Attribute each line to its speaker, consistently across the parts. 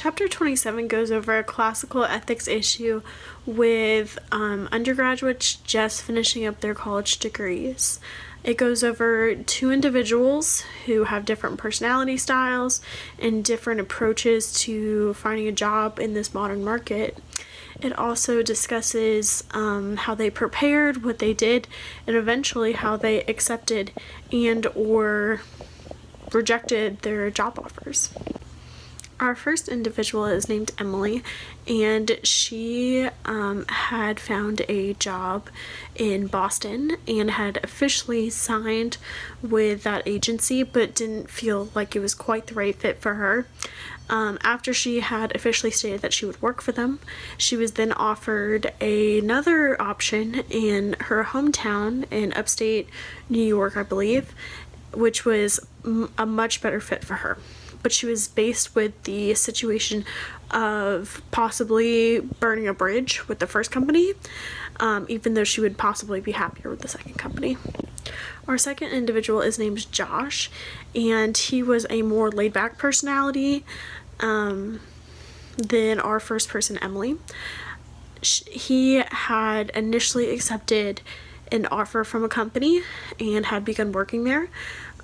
Speaker 1: Chapter 27 goes over a classical ethics issue with undergraduates just finishing up their college degrees. It goes over two individuals who have different personality styles and different approaches to finding a job in this modern market. It also discusses how they prepared, what they did, and eventually how they accepted and or rejected their job offers. Our first individual is named Emily, and she had found a job in Boston and had officially signed with that agency, but didn't feel like it was quite the right fit for her. After she had officially stated that she would work for them, she was then offered another option in her hometown in upstate New York, I believe, which was a much better fit for her. But she was faced with the situation of possibly burning a bridge with the first company, even though she would possibly be happier with the second company. Our second individual is named Josh, and he was a more laid-back personality than our first person, Emily. He had initially accepted an offer from a company and had begun working there.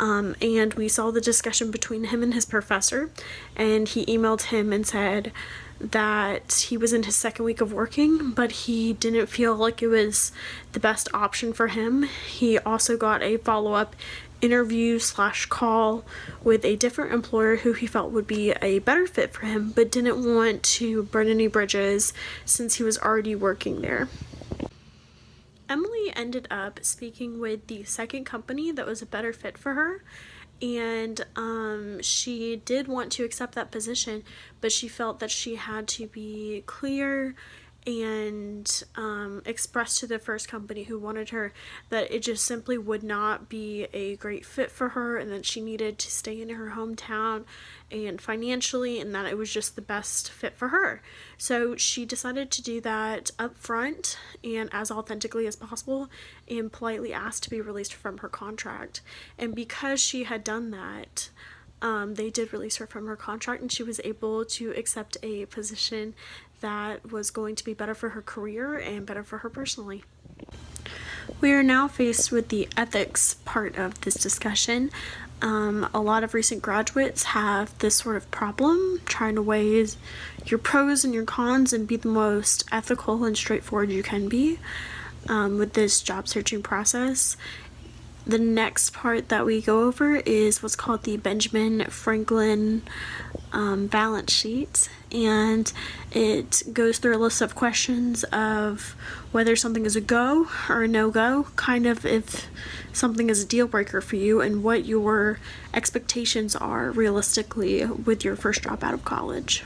Speaker 1: And we saw the discussion between him and his professor, and he emailed him and said that he was in his second week of working, but he didn't feel like it was the best option for him. He also got a follow-up interview/call with a different employer who he felt would be a better fit for him, but didn't want to burn any bridges since he was already working there. Emily ended up speaking with the second company that was a better fit for her, and she did want to accept that position, but she felt that she had to be clear and express to the first company who wanted her that it just simply would not be a great fit for her, and that she needed to stay in her hometown and financially, and that it was just the best fit for her. So she decided to do that up front and as authentically as possible, and politely asked to be released from her contract. And because she had done that, they did release her from her contract, and she was able to accept a position that was going to be better for her career and better for her personally. We are now faced with the ethics part of this discussion. A lot of recent graduates have this sort of problem, trying to weigh your pros and your cons and be the most ethical and straightforward you can be with this job searching process. The next part that we go over is what's called the Benjamin Franklin balance sheet, and it goes through a list of questions of whether something is a go or a no-go, kind of if something is a deal breaker for you, and what your expectations are realistically with your first job out of college.